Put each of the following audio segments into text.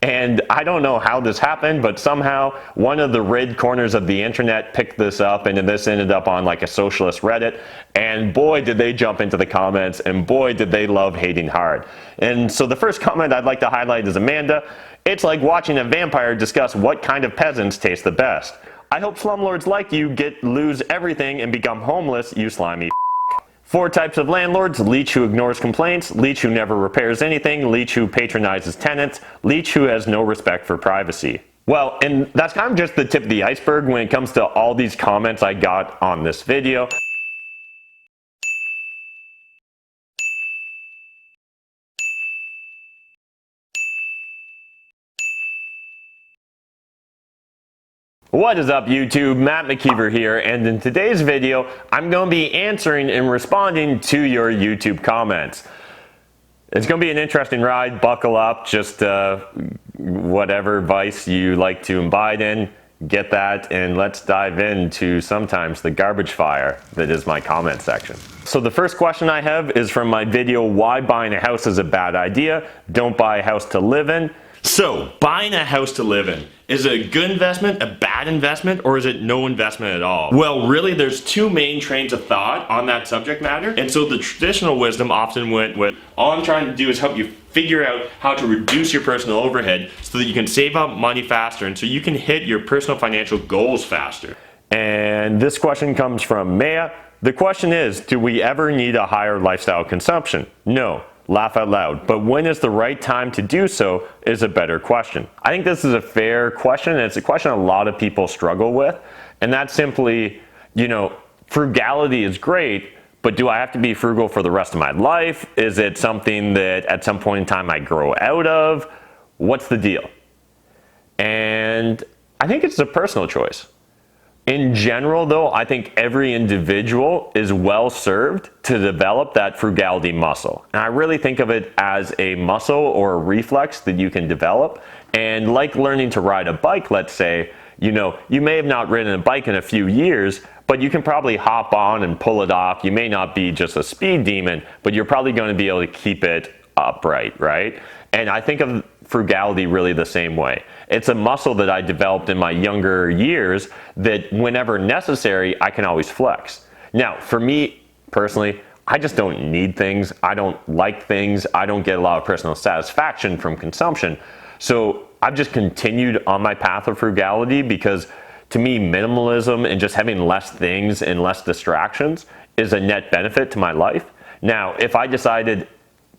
And I don't know how this happened, but somehow one of the red corners of the internet picked this up, and then this ended up on like a socialist Reddit. And boy, did they jump into the comments, and boy, did they love hating hard. And so the first comment I'd like to highlight is Amanda. It's like watching a vampire discuss what kind of peasants taste the best. I hope slumlords like you lose everything and become homeless, you slimy. 4 types of landlords: leech who ignores complaints, leech who never repairs anything, leech who patronizes tenants, leech who has no respect for privacy. Well, and that's kind of just the tip of the iceberg when it comes to all these comments I got on this video. What is up YouTube, Matt McKeever here, and in today's video I'm going to be answering and responding to your YouTube comments. It's going to be an interesting ride, buckle up, just whatever vice you like to imbibe in, get that, and let's dive into sometimes the garbage fire that is my comment section. So the first question I have is from my video, Why Buying a House is a Bad Idea, Don't Buy a House to Live In. So, buying a house to live in, is it a good investment, a bad investment, or is it no investment at all? Well, really, there's 2 main trains of thought on that subject matter, and so the traditional wisdom often went with, all I'm trying to do is help you figure out how to reduce your personal overhead so that you can save up money faster and so you can hit your personal financial goals faster. And this question comes from Maya. The question is, do we ever need a higher lifestyle consumption? No. Laugh out loud. But when is the right time to do so is a better question. I think this is a fair question, and it's a question a lot of people struggle with. And that's simply, frugality is great, but do I have to be frugal for the rest of my life? Is it something that at some point in time I grow out of? What's the deal? And I think it's a personal choice. In general, though, I think every individual is well served to develop that frugality muscle. And I really think of it as a muscle or a reflex that you can develop. And like learning to ride a bike, let's say, you may have not ridden a bike in a few years, but you can probably hop on and pull it off. You may not be just a speed demon, but you're probably going to be able to keep it upright, right? And I think of frugality really the same way. It's a muscle that I developed in my younger years that whenever necessary, I can always flex. Now, for me personally, I just don't need things. I don't like things. I don't get a lot of personal satisfaction from consumption. So I've just continued on my path of frugality because to me, minimalism and just having less things and less distractions is a net benefit to my life. Now, if I decided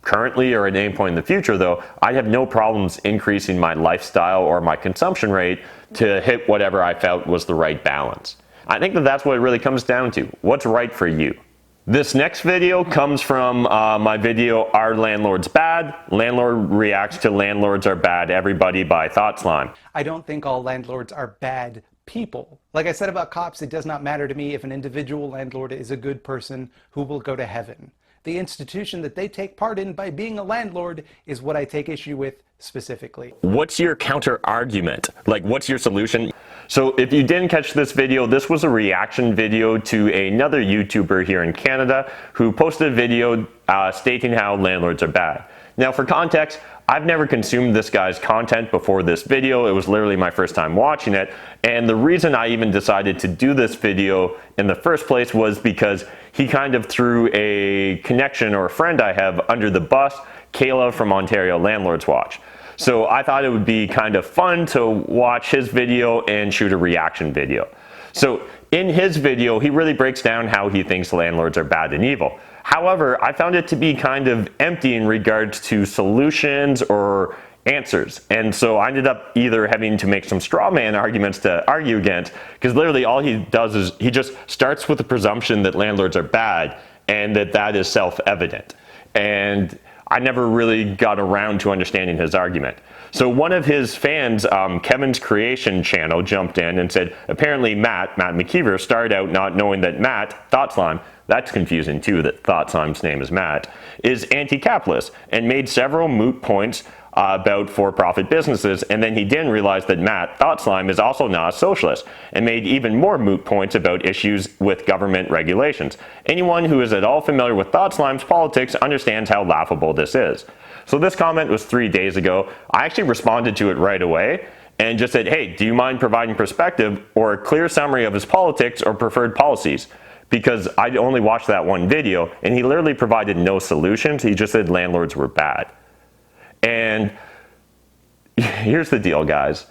currently or at any point in the future, though, I have no problems increasing my lifestyle or my consumption rate to hit whatever I felt was the right balance. I think that that's what it really comes down to. What's right for you? This next video comes from my video, Are Landlords Bad? Landlord Reacts to Landlords Are Bad, Everybody by Thought Slime. I don't think all landlords are bad people. Like I said about cops, it does not matter to me if an individual landlord is a good person who will go to heaven. The institution that they take part in by being a landlord is what I take issue with specifically. What's your counter argument? Like, what's your solution? So if you didn't catch this video, this was a reaction video to another YouTuber here in Canada who posted a video stating how landlords are bad. Now, for context, I've never consumed this guy's content before this video. It was literally my first time watching it. And the reason I even decided to do this video in the first place was because he kind of threw a connection or a friend I have under the bus, Kayla from Ontario Landlords Watch. So I thought it would be kind of fun to watch his video and shoot a reaction video. So in his video, he really breaks down how he thinks landlords are bad and evil. However, I found it to be kind of empty in regards to solutions or answers. And so I ended up either having to make some straw man arguments to argue against, because literally all he does is he just starts with the presumption that landlords are bad and that is self-evident. And I never really got around to understanding his argument. So one of his fans, Kevin's Creation channel, jumped in and said, apparently Matt McKeever, started out not knowing that Matt, Thought Slime, that's confusing too, that Thought Slime's name is Matt, is anti-capitalist, and made several moot points about for-profit businesses, and then he didn't realize that Matt, Thought Slime, is also not a socialist, and made even more moot points about issues with government regulations. Anyone who is at all familiar with Thought Slime's politics understands how laughable this is. So this comment was 3 days ago. I actually responded to it right away and just said, hey, do you mind providing perspective or a clear summary of his politics or preferred policies? Because I only watched that one video and he literally provided no solutions. He just said landlords were bad. And here's the deal, guys.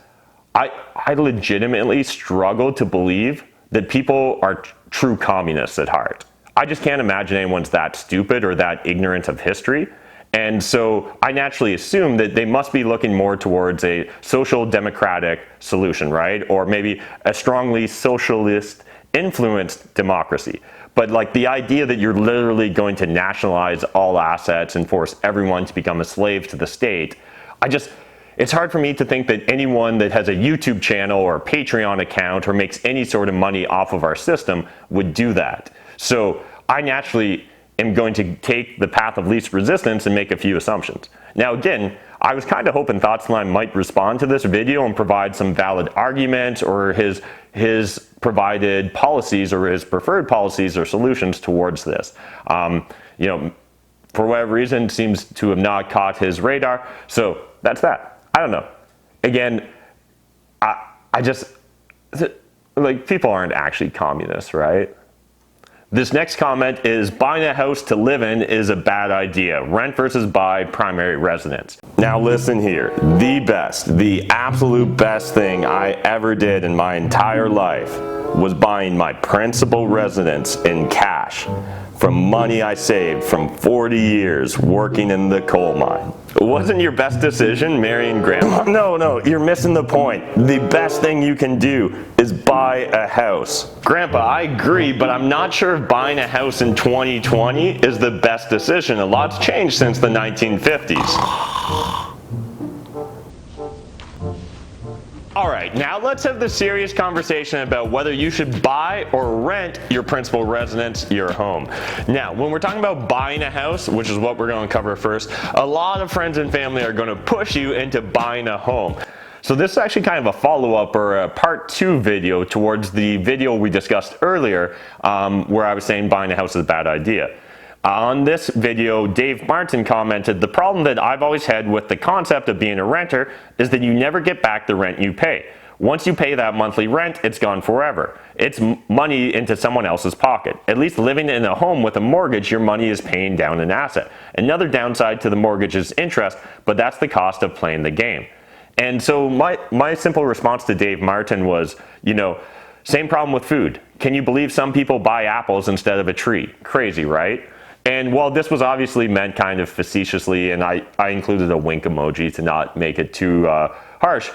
I legitimately struggle to believe that people are true communists at heart. I just can't imagine anyone's that stupid or that ignorant of history. And so I naturally assume that they must be looking more towards a social democratic solution, right? Or maybe a strongly socialist influenced democracy. But like the idea that you're literally going to nationalize all assets and force everyone to become a slave to the state, it's hard for me to think that anyone that has a YouTube channel or a Patreon account or makes any sort of money off of our system would do that. So I naturally am going to take the path of least resistance and make a few assumptions. Now again, I was kind of hoping Thoughtsline might respond to this video and provide some valid arguments or his provided policies or his preferred policies or solutions towards this. For whatever reason, seems to have not caught his radar. So that's that. I don't know. Again, people aren't actually communists, right? This next comment is, buying a house to live in is a bad idea. Rent versus buy, primary residence. Now listen here, the absolute best thing I ever did in my entire life was buying my principal residence in cash from money I saved from 40 years working in the coal mine. Wasn't your best decision marrying grandma? No, you're missing the point. The best thing you can do is buy a house. Grandpa, I agree, but I'm not sure if buying a house in 2020 is the best decision. A lot's changed since the 1950s. All right, now let's have the serious conversation about whether you should buy or rent your principal residence, your home. Now, when we're talking about buying a house, which is what we're going to cover first, a lot of friends and family are going to push you into buying a home. So this is actually kind of a follow-up or a part 2 video towards the video we discussed earlier where I was saying buying a house is a bad idea. On this video, Dave Martin commented, the problem that I've always had with the concept of being a renter is that you never get back the rent you pay. Once you pay that monthly rent, it's gone forever. It's money into someone else's pocket. At least living in a home with a mortgage, your money is paying down an asset. Another downside to the mortgage is interest, but that's the cost of playing the game. And so my simple response to Dave Martin was, same problem with food. Can you believe some people buy apples instead of a tree? Crazy, right? And while this was obviously meant kind of facetiously, and I included a wink emoji to not make it too harsh,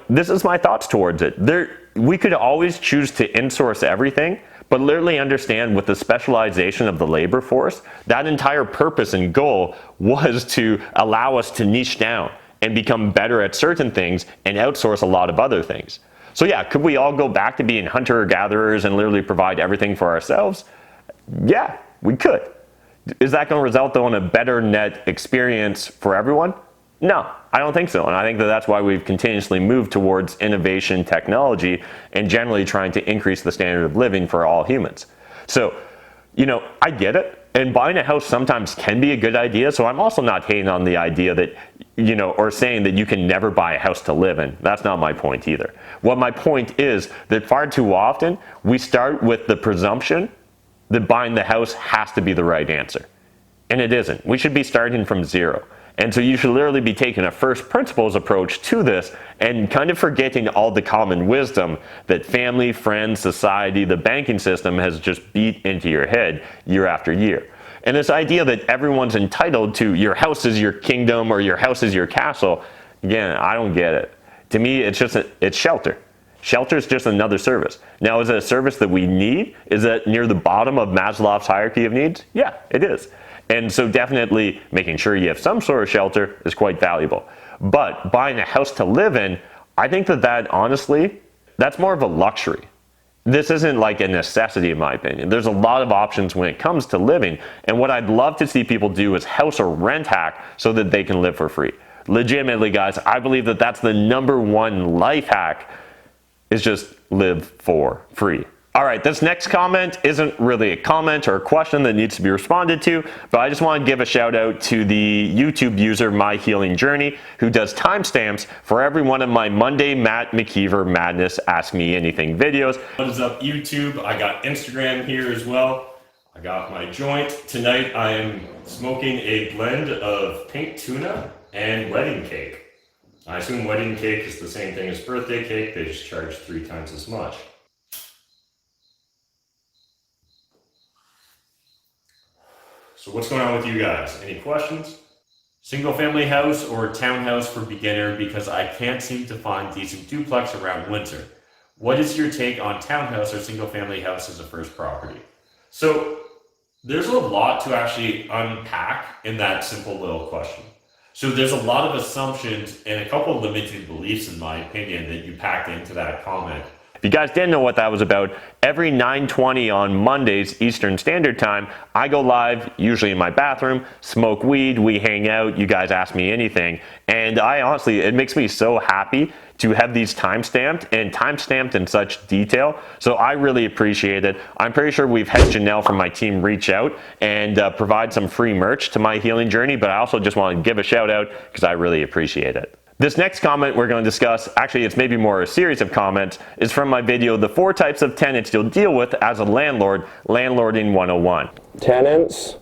this is my thoughts towards it. We could always choose to insource everything, but literally understand with the specialization of the labor force, that entire purpose and goal was to allow us to niche down and become better at certain things and outsource a lot of other things. So yeah, could we all go back to being hunter-gatherers and literally provide everything for ourselves? Yeah, we could. Is that going to result though in a better net experience for everyone? No, I don't think so. And I think that that's why we've continuously moved towards innovation technology and generally trying to increase the standard of living for all humans. So, I get it. And buying a house sometimes can be a good idea. So I'm also not hating on the idea that, or saying that you can never buy a house to live in. That's not my point either. What my point is that far too often we start with the presumption that buying the house has to be the right answer. And it isn't. We should be starting from zero. And so you should literally be taking a first principles approach to this and kind of forgetting all the common wisdom that family, friends, society, the banking system has just beat into your head year after year. And this idea that everyone's entitled to your house is your kingdom or your house is your castle, again, I don't get it. To me, it's shelter. Shelter is just another service. Now, is it a service that we need? Is it near the bottom of Maslow's hierarchy of needs? Yeah, it is. And so definitely making sure you have some sort of shelter is quite valuable. But buying a house to live in, I think that honestly, that's more of a luxury. This isn't like a necessity in my opinion. There's a lot of options when it comes to living. And what I'd love to see people do is house or rent hack so that they can live for free. Legitimately, guys, I believe that that's the #1 life hack is just live for free. All right, this next comment isn't really a comment or a question that needs to be responded to, but I just want to give a shout out to the YouTube user My Healing Journey, who does timestamps for every one of my Monday Matt McKeever Madness Ask Me Anything videos. What is up, YouTube? I got Instagram here as well. I got my joint. Tonight I am smoking a blend of pink tuna and wedding cake. I assume wedding cake is the same thing as birthday cake, they just charge 3 times as much. So what's going on with you guys? Any questions? Single family house or townhouse for beginner because I can't seem to find decent duplex around Windsor. What is your take on townhouse or single family house as a first property? So there's a lot to actually unpack in that simple little question. So there's a lot of assumptions and a couple of limited beliefs, in my opinion, that you packed into that comment. If you guys didn't know what that was about, every 9:20 on Mondays Eastern Standard Time, I go live, usually in my bathroom, smoke weed, we hang out, you guys ask me anything. And I honestly, it makes me so happy to have these timestamped in such detail. So I really appreciate it. I'm pretty sure we've had Janelle from my team reach out and provide some free merch to My Healing Journey, but I also just want to give a shout out because I really appreciate it. This next comment we're going to discuss, actually it's maybe more a series of comments, is from my video, The 4 Types of Tenants You'll Deal With as a Landlord, Landlording 101. Tenants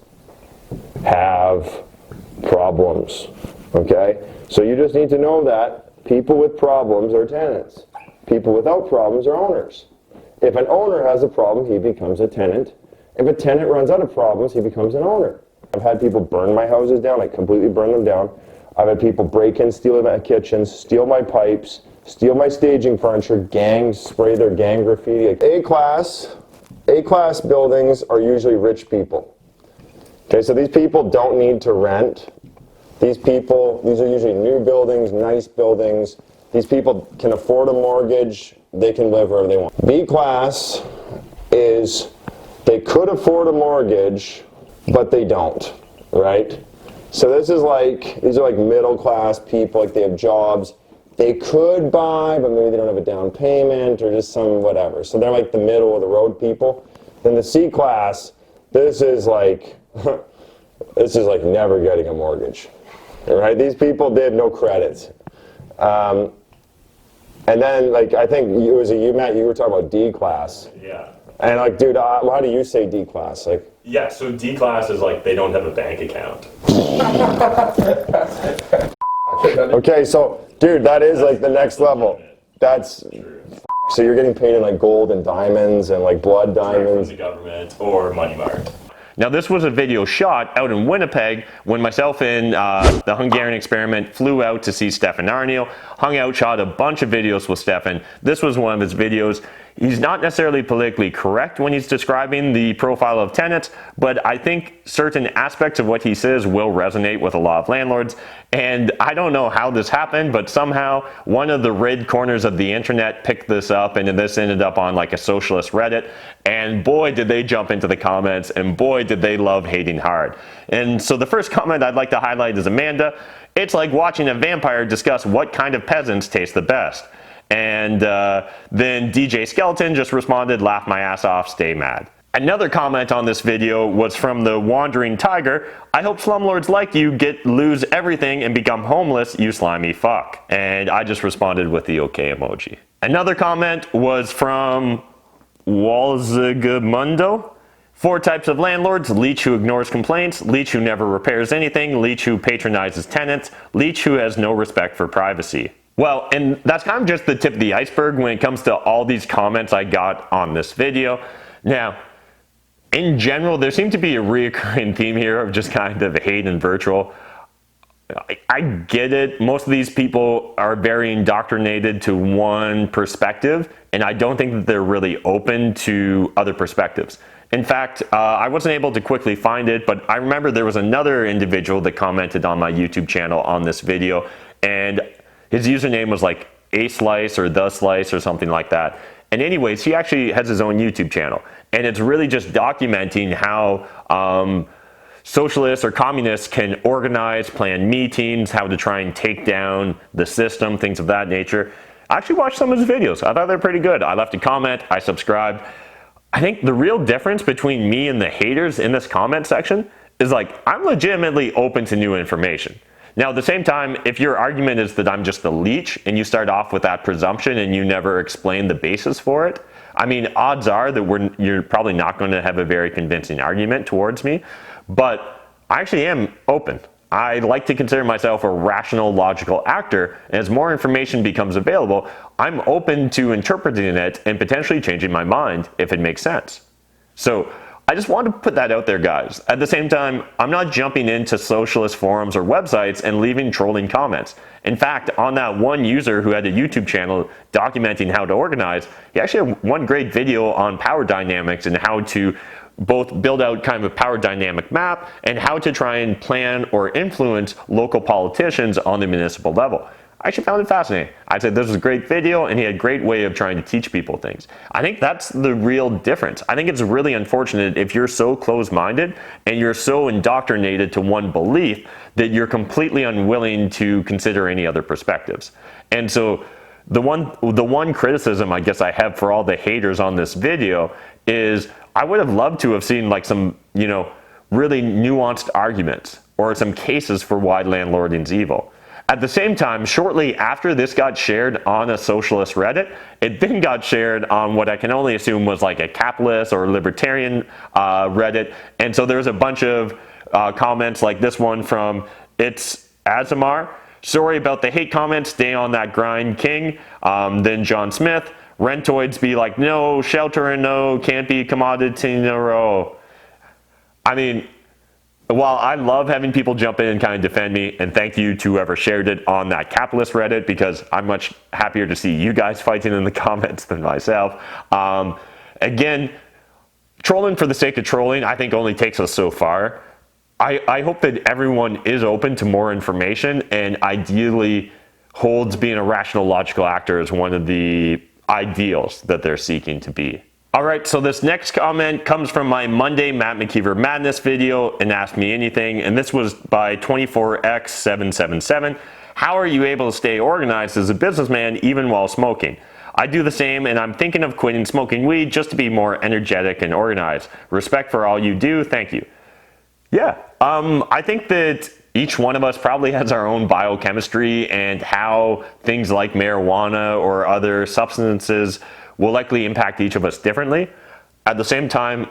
have problems, okay? So you just need to know that people with problems are tenants. People without problems are owners. If an owner has a problem, he becomes a tenant. If a tenant runs out of problems, he becomes an owner. I've had people burn my houses down, like completely burn them down. I've had people break in, steal my kitchens, steal my pipes, steal my staging furniture, gangs spray their gang graffiti. A-class buildings are usually rich people. Okay, so these people don't need to rent. These are usually new buildings, nice buildings. These people can afford a mortgage, they can live wherever they want. B-class is they could afford a mortgage, but they don't, right? So these are like middle class people, like they have jobs. They could buy, but maybe they don't have a down payment or just some whatever. So they're like the middle of the road people. Then the C class, this is like never getting a mortgage, right? These people, they have no credit. And then like, I think it was you, Matt, you were talking about D class. Yeah. And like, dude, how do you say D class? Like, yeah, so D class is like they don't have a bank account. Okay, so dude, that is like the next level. That's so you're getting paid in like gold and diamonds and like blood diamonds. From the government or money market. Now this was a video shot out in Winnipeg when myself and the Hungarian Experiment flew out to see Stefan Arniel, hung out, shot a bunch of videos with Stefan. This was one of his videos. He's not necessarily politically correct when he's describing the profile of tenants, but I think certain aspects of what he says will resonate with a lot of landlords. And I don't know how this happened, but somehow one of the red corners of the internet picked this up, and this ended up on like a socialist Reddit. And boy, did they jump into the comments, and boy, did they love hating hard. And so the first comment I'd like to highlight is Amanda. It's like watching a vampire discuss what kind of peasants taste the best. And then DJ Skeleton just responded, laugh my ass off, stay mad. Another comment on this video was from the Wandering Tiger. I hope slumlords like you lose everything and become homeless, you slimy fuck. And I just responded with the okay emoji. Another comment was from Walzigamundo. 4 types of landlords: leech who ignores complaints, leech who never repairs anything, leech who patronizes tenants, leech who has no respect for privacy. Well, and that's kind of just the tip of the iceberg when it comes to all these comments I got on this video. Now, in general, there seemed to be a recurring theme here of just kind of hate and virtual. I get it. Most of these people are very indoctrinated to one perspective, and I don't think that they're really open to other perspectives. In fact, I wasn't able to quickly find it, but I remember there was another individual that commented on my YouTube channel on this video, and his username was like A-Slice or The Slice or something like that. And anyways, he actually has his own YouTube channel, and it's really just documenting how socialists or communists can organize, plan meetings, how to try and take down the system, things of that nature. I actually watched some of his videos. I thought they're pretty good. I left a comment, I subscribed. I think the real difference between me and the haters in this comment section is like, I'm legitimately open to new information. Now, at the same time, if your argument is that I'm just a leech and you start off with that presumption and you never explain the basis for it, I mean, odds are that you're probably not going to have a very convincing argument towards me, but I actually am open. I like to consider myself a rational, logical actor, and as more information becomes available, I'm open to interpreting it and potentially changing my mind if it makes sense. So I just want to put that out there, guys. At the same time, I'm not jumping into socialist forums or websites and leaving trolling comments. In fact, on that one user who had a YouTube channel documenting how to organize, he actually had one great video on power dynamics and how to both build out kind of a power dynamic map and how to try and plan or influence local politicians on the municipal level. I actually found it fascinating. I said this was a great video and he had a great way of trying to teach people things. I think that's the real difference. I think it's really unfortunate if you're so closed-minded and you're so indoctrinated to one belief that you're completely unwilling to consider any other perspectives. And so the one criticism I guess I have for all the haters on this video is I would have loved to have seen like some, really nuanced arguments or some cases for why landlording is evil. At the same time, shortly after this got shared on a socialist Reddit, it then got shared on what I can only assume was like a capitalist or libertarian Reddit. And so there's a bunch of comments like this one from It's Azamar. Sorry about the hate comments, stay on that grind, king. Then John Smith, rentoids be like, no, shelter and no, can't be commodity in a row. I mean, while I love having people jump in and kind of defend me, and thank you to whoever shared it on that capitalist Reddit, because I'm much happier to see you guys fighting in the comments than myself. Again, trolling for the sake of trolling, I think only takes us so far. I hope that everyone is open to more information and ideally holds being a rational, logical actor as one of the ideals that they're seeking to be. All right, so this next comment comes from my Monday Matt McKeever Madness video and Ask Me Anything, and this was by 24x777. How are you able to stay organized as a businessman even while smoking? I do the same, and I'm thinking of quitting smoking weed just to be more energetic and organized. Respect for all you do, thank you. Yeah, I think that each one of us probably has our own biochemistry and how things like marijuana or other substances will likely impact each of us differently. At the same time,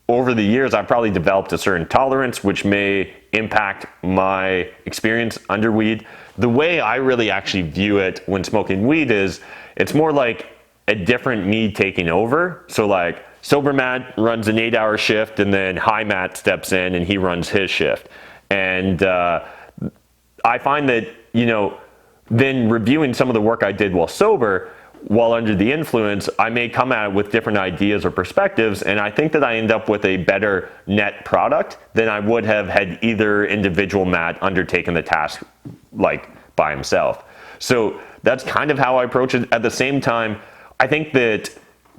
over the years, I've probably developed a certain tolerance which may impact my experience under weed. The way I really actually view it when smoking weed is, it's more like a different me taking over. So like, sober Matt runs an 8-hour shift and then high Matt steps in and he runs his shift. And I find that, then reviewing some of the work I did while sober, while under the influence, I may come at it with different ideas or perspectives, and I think that I end up with a better net product than I would have had either individual Matt undertaken the task like by himself. So that's kind of how I approach it. At the same time, I think that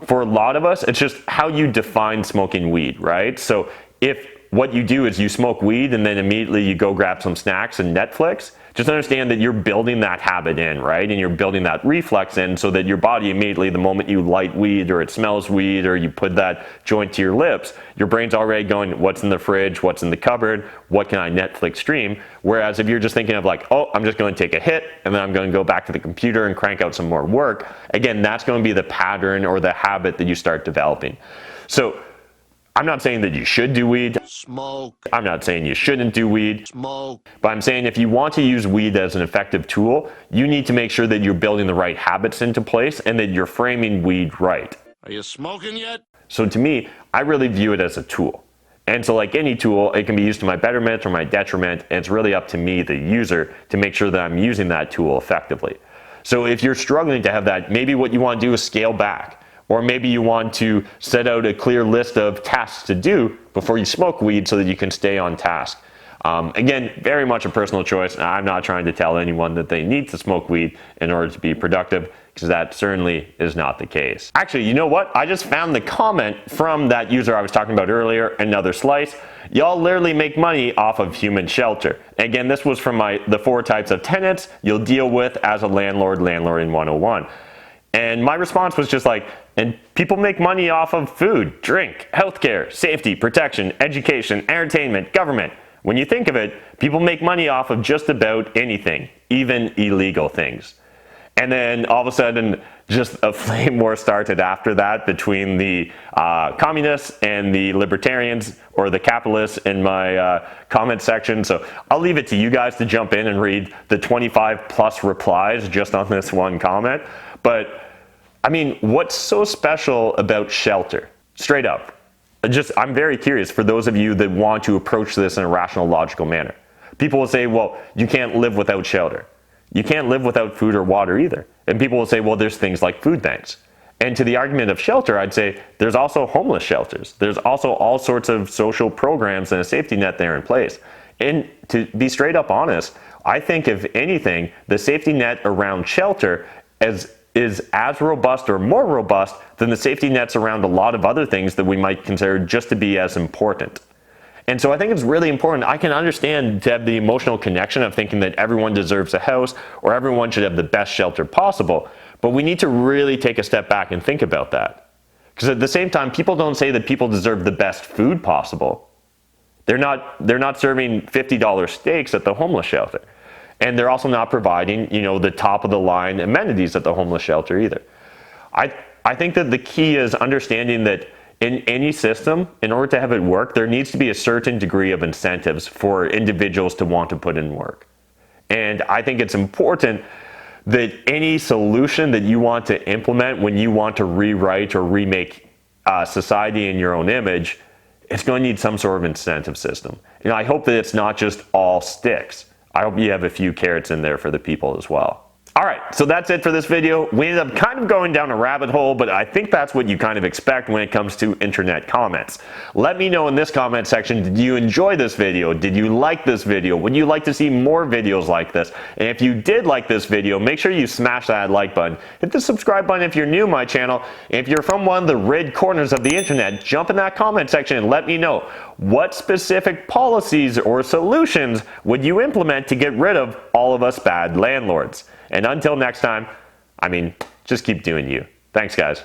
for a lot of us, it's just how you define smoking weed, right? So if what you do is you smoke weed and then immediately you go grab some snacks and Netflix, just understand that you're building that habit in, right? And you're building that reflex in so that your body immediately, the moment you light weed or it smells weed or you put that joint to your lips, your brain's already going, what's in the fridge, what's in the cupboard, what can I Netflix stream? Whereas if you're just thinking of like, oh, I'm just going to take a hit and then I'm going to go back to the computer and crank out some more work, again, that's going to be the pattern or the habit that you start developing. So I'm not saying that you should do weed. Smoke. I'm not saying you shouldn't do weed. Smoke. But I'm saying if you want to use weed as an effective tool, you need to make sure that you're building the right habits into place and that you're framing weed right. Are you smoking yet? So to me, I really view it as a tool. And so like any tool, it can be used to my betterment or my detriment, and it's really up to me, the user, to make sure that I'm using that tool effectively. So if you're struggling to have that, maybe what you want to do is scale back. Or maybe you want to set out a clear list of tasks to do before you smoke weed so that you can stay on task. Again, very much a personal choice. I'm not trying to tell anyone that they need to smoke weed in order to be productive, because that certainly is not the case. Actually, you know what? I just found the comment from that user I was talking about earlier, Another Slice. Y'all literally make money off of human shelter. Again, this was from the 4 types of tenants you'll deal with as a landlord, landlord in 101. And my response was just like, and people make money off of food, drink, healthcare, safety, protection, education, entertainment, government. When you think of it, people make money off of just about anything, even illegal things. And then all of a sudden, just a flame war started after that between the communists and the libertarians, or the capitalists, in my comment section. So I'll leave it to you guys to jump in and read the 25 plus replies just on this one comment. But I mean, what's so special about shelter? Straight up. I'm very curious for those of you that want to approach this in a rational, logical manner. People will say, well, you can't live without shelter. You can't live without food or water either. And people will say, well, there's things like food banks. And to the argument of shelter, I'd say there's also homeless shelters. There's also all sorts of social programs and a safety net there in place. And to be straight up honest, I think if anything, the safety net around shelter is as robust or more robust than the safety nets around a lot of other things that we might consider just to be as important. And so I think it's really important. I can understand to have the emotional connection of thinking that everyone deserves a house or everyone should have the best shelter possible, but we need to really take a step back and think about that. Because at the same time, people don't say that people deserve the best food possible. They're not serving $50 steaks at the homeless shelter. And they're also not providing, the top of the line amenities at the homeless shelter either. I think that the key is understanding that in any system, in order to have it work, there needs to be a certain degree of incentives for individuals to want to put in work. And I think it's important that any solution that you want to implement when you want to rewrite or remake society in your own image, it's going to need some sort of incentive system. I hope that it's not just all sticks. I hope you have a few carrots in there for the people as well. All right, so that's it for this video. We ended up kind of going down a rabbit hole, but I think that's what you kind of expect when it comes to internet comments. Let me know in this comment section, did you enjoy this video? Did you like this video? Would you like to see more videos like this? And if you did like this video, make sure you smash that like button. Hit the subscribe button if you're new to my channel. And if you're from one of the red corners of the internet, jump in that comment section and let me know what specific policies or solutions would you implement to get rid of all of us bad landlords. And until next time, just keep doing you. Thanks, guys.